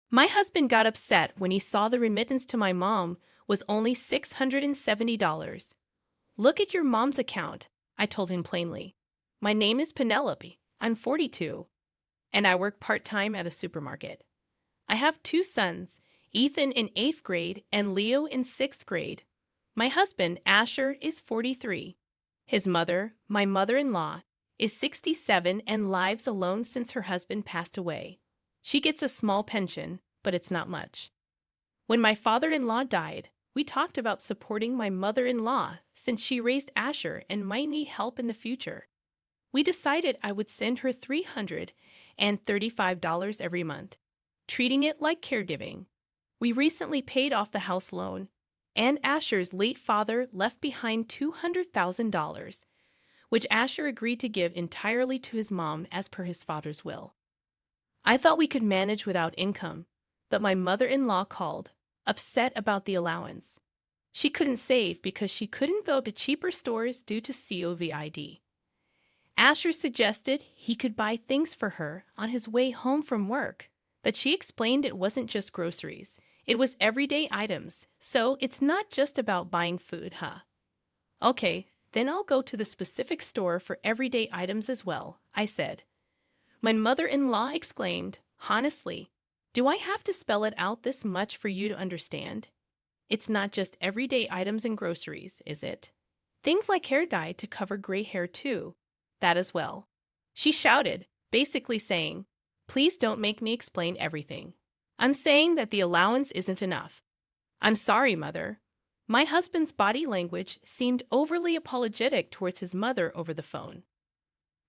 My husband got upset when he saw the remittance to my mom was only $670. Look at your mom's account, I told him plainly. My name is Penelope. I'm 42, and I work part-time at a supermarket. I have two sons, Ethan in 8th grade and Leo in 6th grade. My husband, Asher, is 43. His mother, my mother-in-law, is 67 and lives alone since her husband passed away. She gets a small pension, but it's not much. When my father-in-law died, we talked about supporting my mother-in-law since she raised Asher and might need help in the future. We decided I would send her $335 every month, treating it like caregiving. We recently paid off the house loan, and Asher's late father left behind $200,000, which Asher agreed to give entirely to his mom as per his father's will. I thought we could manage without income, but my mother-in-law called, upset about the allowance. She couldn't save because she couldn't go to cheaper stores due to COVID. Asher suggested he could buy things for her on his way home from work, but she explained it wasn't just groceries. It was everyday items, so it's not just about buying food, huh? Okay, then I'll go to the specific store for everyday items as well, I said. My mother-in-law exclaimed, honestly, do I have to spell it out this much for you to understand? It's not just everyday items and groceries, is it? Things like hair dye to cover gray hair too. That as well. She shouted, basically saying, please don't make me explain everything. I'm saying that the allowance isn't enough. I'm sorry, Mother. My husband's body language seemed overly apologetic towards his mother over the phone.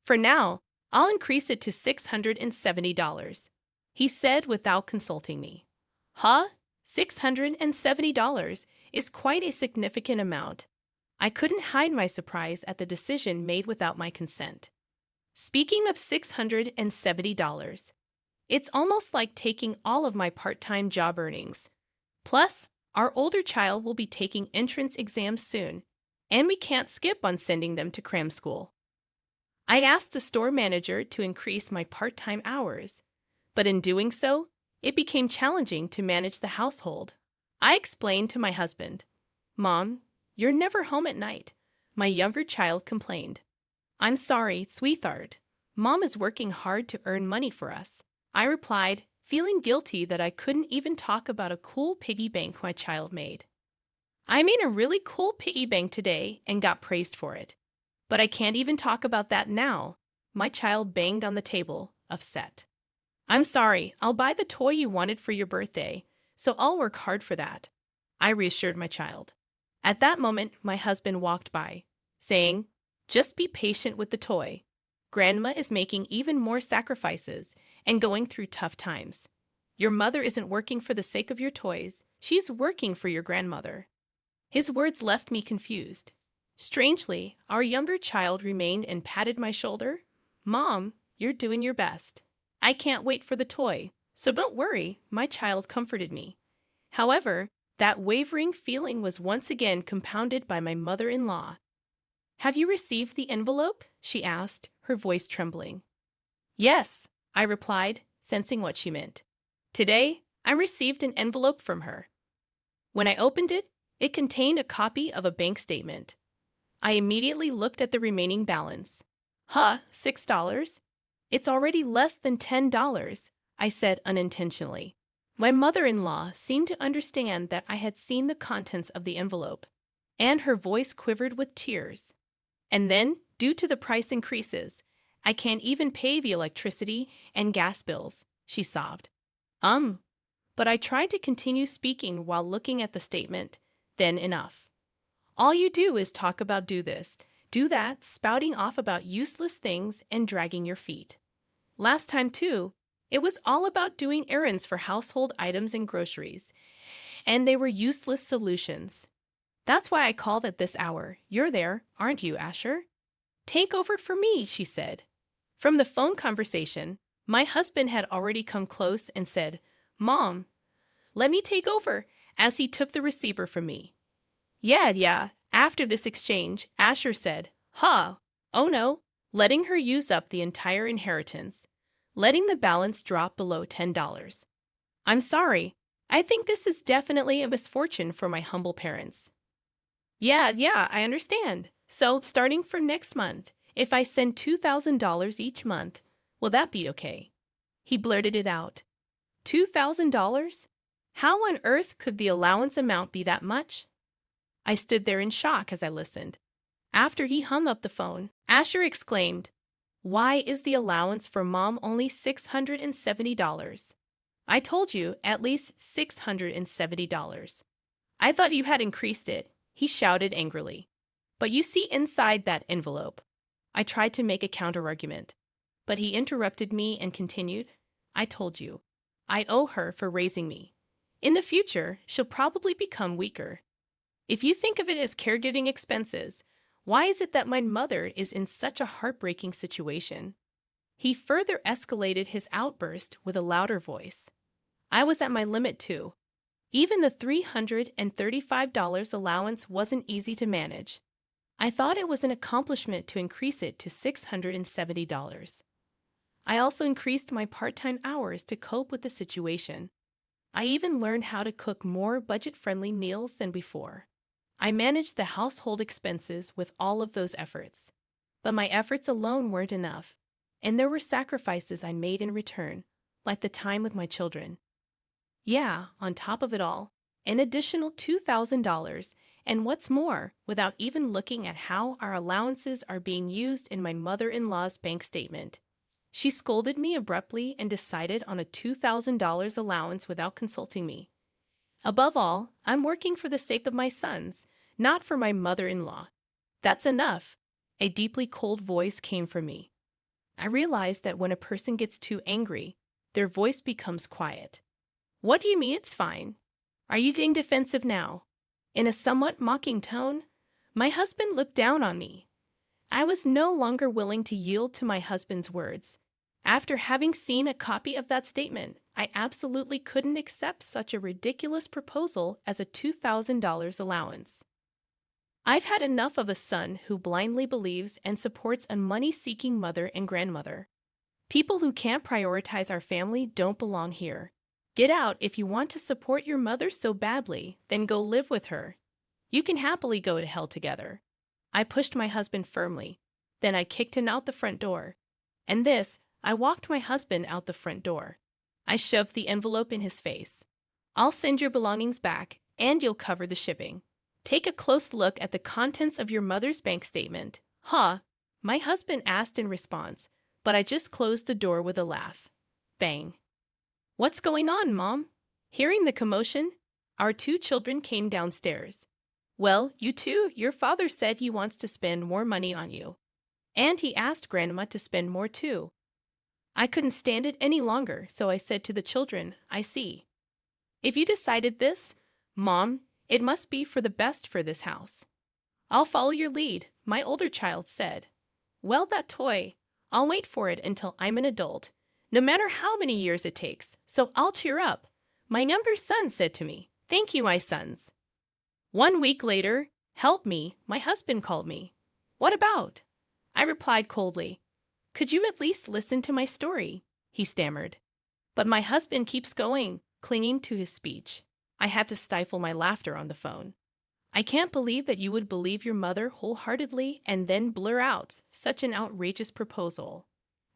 For now, I'll increase it to $670, he said without consulting me. Huh? $670 is quite a significant amount. I couldn't hide my surprise at the decision made without my consent. Speaking of $670, it's almost like taking all of my part-time job earnings. Plus, our older child will be taking entrance exams soon, and we can't skip on sending them to cram school. I asked the store manager to increase my part-time hours, but in doing so, it became challenging to manage the household. I explained to my husband, Mom, you're never home at night, my younger child complained. I'm sorry, sweetheart. Mom is working hard to earn money for us, I replied, feeling guilty that I couldn't even talk about a cool piggy bank my child made. I made a really cool piggy bank today and got praised for it. But I can't even talk about that now. My child banged on the table, upset. I'm sorry, I'll buy the toy you wanted for your birthday, so I'll work hard for that, I reassured my child. At that moment, my husband walked by, saying, just be patient with the toy. Grandma is making even more sacrifices and going through tough times. Your mother isn't working for the sake of your toys, she's working for your grandmother. His words left me confused. Strangely, our younger child remained and patted my shoulder. Mom, you're doing your best. I can't wait for the toy, so don't worry, my child comforted me. However, that wavering feeling was once again compounded by my mother-in-law. Have you received the envelope? She asked, her voice trembling. Yes, I replied, sensing what she meant. Today, I received an envelope from her. When I opened it, it contained a copy of a bank statement. I immediately looked at the remaining balance. Huh, $6? It's already less than $10, I said unintentionally. My mother-in-law seemed to understand that I had seen the contents of the envelope, and her voice quivered with tears. And then, due to the price increases, I can't even pay the electricity and gas bills, she sobbed. But I tried to continue speaking while looking at the statement. Then enough. All you do is talk about do this, do that, spouting off about useless things and dragging your feet. Last time, too, it was all about doing errands for household items and groceries, and they were useless solutions. That's why I called at this hour. You're there, aren't you, Asher? Take over for me, she said. From the phone conversation, my husband had already come close and said, Mom, let me take over, as he took the receiver from me. Yeah. After this exchange, Asher said, oh no, letting her use up the entire inheritance, letting the balance drop below $10. I'm sorry. I think this is definitely a misfortune for my humble parents. Yeah, I understand. So, starting from next month, if I send $2,000 each month, will that be okay? He blurted it out. $2,000? How on earth could the allowance amount be that much? I stood there in shock as I listened. After he hung up the phone, Asher exclaimed, "Why is the allowance for mom only $670? I told you at least $670. I thought you had increased it," he shouted angrily. "But you see inside that envelope." I tried to make a counterargument, but he interrupted me and continued, "I told you. I owe her for raising me. In the future, she'll probably become weaker. If you think of it as caregiving expenses, why is it that my mother is in such a heartbreaking situation?" He further escalated his outburst with a louder voice. I was at my limit too. Even the $335 allowance wasn't easy to manage. I thought it was an accomplishment to increase it to $670. I also increased my part-time hours to cope with the situation. I even learned how to cook more budget-friendly meals than before. I managed the household expenses with all of those efforts. But my efforts alone weren't enough, and there were sacrifices I made in return, like the time with my children. Yeah, on top of it all, an additional $2,000, and what's more, without even looking at how our allowances are being used in my mother-in-law's bank statement. She scolded me abruptly and decided on a $2,000 allowance without consulting me. Above all, I'm working for the sake of my sons, not for my mother-in-law. That's enough. A deeply cold voice came from me. I realized that when a person gets too angry, their voice becomes quiet. "What do you mean it's fine? Are you getting defensive now?" In a somewhat mocking tone, my husband looked down on me. I was no longer willing to yield to my husband's words. After having seen a copy of that statement, I absolutely couldn't accept such a ridiculous proposal as a $2,000 allowance. I've had enough of a son who blindly believes and supports a money-seeking mother and grandmother. People who can't prioritize our family don't belong here. Get out if you want to support your mother so badly, then go live with her. You can happily go to hell together. I pushed my husband firmly. Then I kicked him out the front door. And I walked my husband out the front door. I shoved the envelope in his face. "I'll send your belongings back, and you'll cover the shipping. Take a close look at the contents of your mother's bank statement." "Huh?" my husband asked in response, but I just closed the door with a laugh. Bang. "What's going on, Mom?" Hearing the commotion, our two children came downstairs. "Well, you two, your father said he wants to spend more money on you. And he asked Grandma to spend more too." I couldn't stand it any longer, so I said to the children, "I see. If you decided this, Mom, it must be for the best for this house." "I'll follow your lead," my older child said. "Well, that toy, I'll wait for it until I'm an adult, no matter how many years it takes, so I'll cheer up," my younger son said to me. "Thank you, my sons." 1 week later, "Help me," my husband called me. "What about?" I replied coldly. "Could you at least listen to my story?" he stammered. But my husband keeps going, clinging to his speech. I had to stifle my laughter on the phone. "I can't believe that you would believe your mother wholeheartedly and then blur out such an outrageous proposal.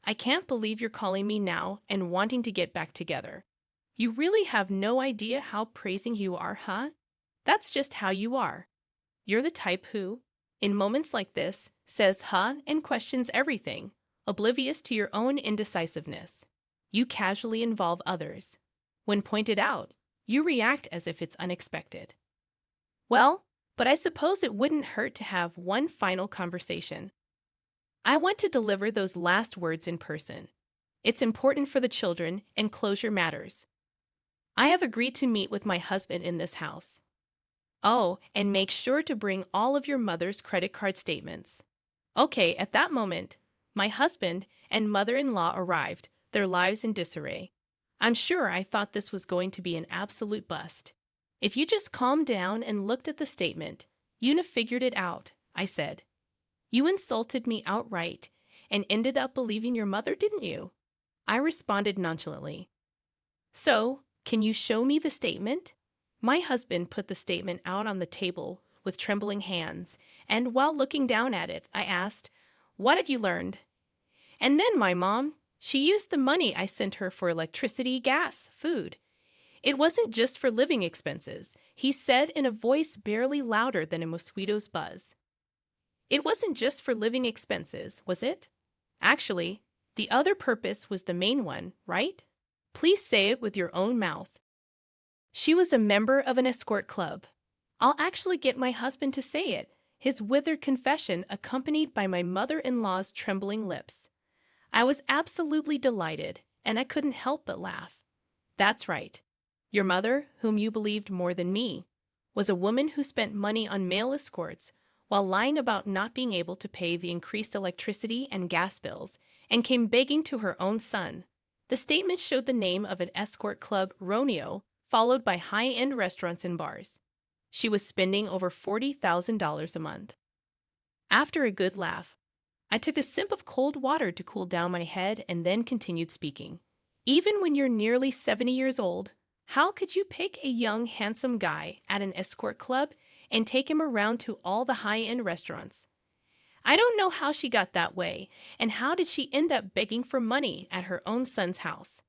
I can't believe you're calling me now and wanting to get back together. You really have no idea how praising you are, huh? That's just how you are. You're the type who, in moments like this, says huh and questions everything, oblivious to your own indecisiveness. You casually involve others. When pointed out, you react as if it's unexpected." Well, but I suppose it wouldn't hurt to have one final conversation. I want to deliver those last words in person. It's important for the children, and closure matters. I have agreed to meet with my husband in this house. Oh, and make sure to bring all of your mother's credit card statements. Okay, at that moment, my husband and mother-in-law arrived, their lives in disarray. I'm sure I thought this was going to be an absolute bust. "If you just calmed down and looked at the statement, you'd have figured it out," I said. "You insulted me outright and ended up believing your mother, didn't you?" I responded nonchalantly. "So, Can you show me the statement? My husband put the statement out on the table with trembling hands, and while looking down at it, I asked, "What have you learned?" And then my mom, she used the money I sent her for electricity, gas, food. It wasn't just for living expenses, he said in a voice barely louder than a mosquito's buzz. It wasn't just for living expenses, was it? Actually, the other purpose was the main one, right? Please say it with your own mouth. She was a member of an escort club. I'll actually get my husband to say it, his withered confession accompanied by my mother-in-law's trembling lips. I was absolutely delighted, and I couldn't help but laugh. That's right. Your mother, whom you believed more than me, was a woman who spent money on male escorts while lying about not being able to pay the increased electricity and gas bills, and came begging to her own son. The statement showed the name of an escort club, Romeo, followed by high-end restaurants and bars. She was spending over $40,000 a month. After a good laugh, I took a sip of cold water to cool down my head and then continued speaking. Even when you're nearly 70 years old, how could you pick a young, handsome guy at an escort club and take him around to all the high-end restaurants? I don't know how she got that way, and how did she end up begging for money at her own son's house?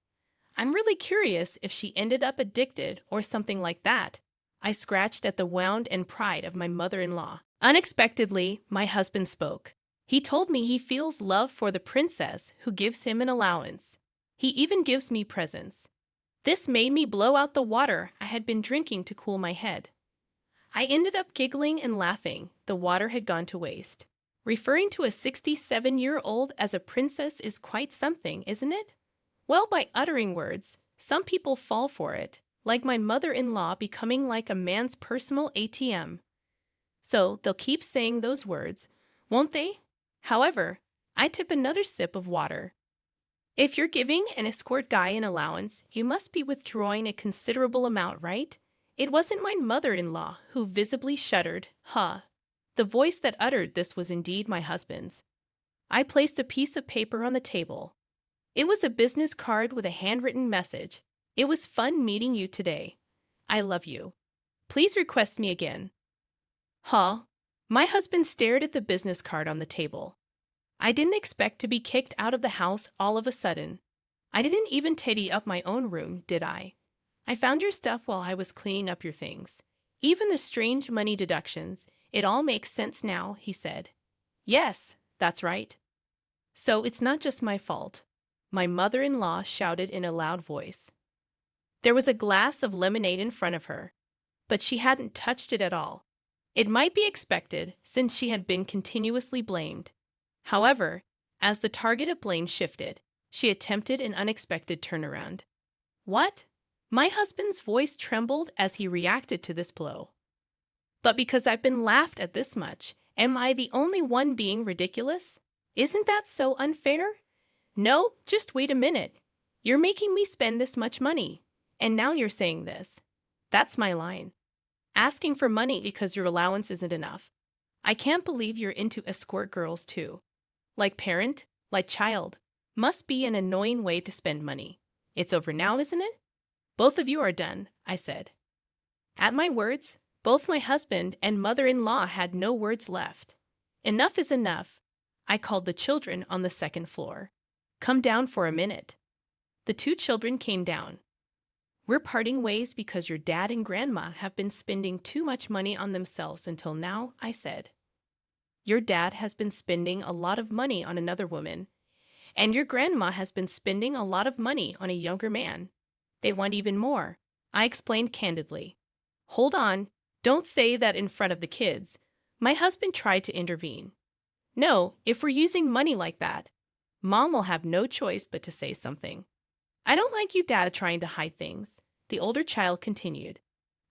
I'm really curious if she ended up addicted or something like that. I scratched at the wound and pride of my mother-in-law. Unexpectedly, my husband spoke. He told me he feels love for the princess who gives him an allowance. He even gives me presents. This made me blow out the water I had been drinking to cool my head. I ended up giggling and laughing. The water had gone to waste. Referring to a 67-year-old as a princess is quite something, isn't it? Well, by uttering words, some people fall for it, like my mother-in-law becoming like a man's personal ATM. So they'll keep saying those words, won't they? However, I took another sip of water. If you're giving an escort guy an allowance, you must be withdrawing a considerable amount, right? It wasn't my mother-in-law who visibly shuddered. Huh. The voice that uttered this was indeed my husband's. I placed a piece of paper on the table. It was a business card with a handwritten message. It was fun meeting you today. I love you. Please request me again. Huh? My husband stared at the business card on the table. I didn't expect to be kicked out of the house all of a sudden. I didn't even tidy up my own room, did I? I found your stuff while I was cleaning up your things. Even the strange money deductions. It all makes sense now, he said. Yes, that's right. So it's not just my fault, my mother-in-law shouted in a loud voice. There was a glass of lemonade in front of her, but she hadn't touched it at all. It might be expected since she had been continuously blamed. However, as the target of blame shifted, she attempted an unexpected turnaround. What? My husband's voice trembled as he reacted to this blow. But because I've been laughed at this much, am I the only one being ridiculous? Isn't that so unfair? No, just wait a minute. You're making me spend this much money, and now you're saying this. That's my line. Asking for money because your allowance isn't enough. I can't believe you're into escort girls too. Like parent, like child. Must be an annoying way to spend money. It's over now, isn't it? Both of you are done, I said. At my words, both my husband and mother-in-law had no words left. Enough is enough. I called the children on the second floor. Come down for a minute. The two children came down. We're parting ways because your dad and grandma have been spending too much money on themselves until now, I said. Your dad has been spending a lot of money on another woman, and your grandma has been spending a lot of money on a younger man. They want even more, I explained candidly. Hold on, don't say that in front of the kids. My husband tried to intervene. No, if we're using money like that, Mom will have no choice but to say something. I don't like you, Dad, trying to hide things, the older child continued.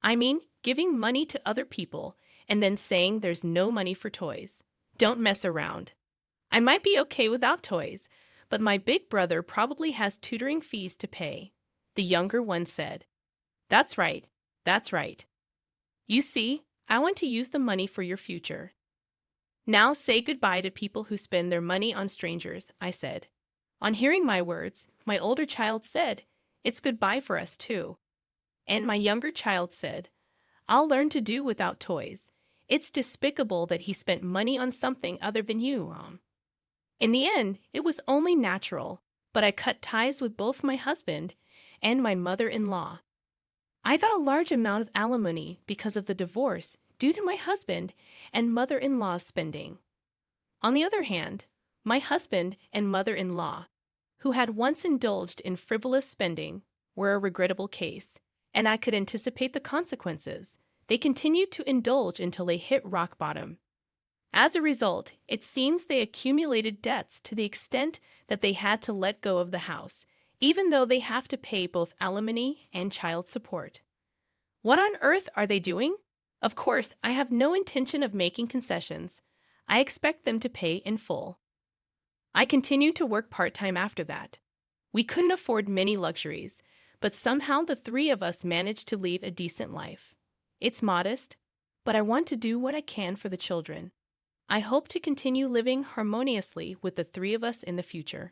I mean, giving money to other people and then saying there's no money for toys. Don't mess around. I might be okay without toys, but my big brother probably has tutoring fees to pay, the younger one said. That's right, that's right. You see, I want to use the money for your future. Now say goodbye to people who spend their money on strangers, I said. On hearing my words, my older child said, it's goodbye for us too. And my younger child said, I'll learn to do without toys. It's despicable that he spent money on something other than you, Mom. In the end, it was only natural, but I cut ties with both my husband and my mother-in-law. I got a large amount of alimony because of the divorce due to my husband and mother-in-law's spending. On the other hand, my husband and mother-in-law, who had once indulged in frivolous spending, were a regrettable case, and I could anticipate the consequences. They continued to indulge until they hit rock bottom. As a result, it seems they accumulated debts to the extent that they had to let go of the house, even though they have to pay both alimony and child support. What on earth are they doing? Of course, I have no intention of making concessions. I expect them to pay in full. I continued to work part-time after that. We couldn't afford many luxuries, but somehow the three of us managed to lead a decent life. It's modest, but I want to do what I can for the children. I hope to continue living harmoniously with the three of us in the future.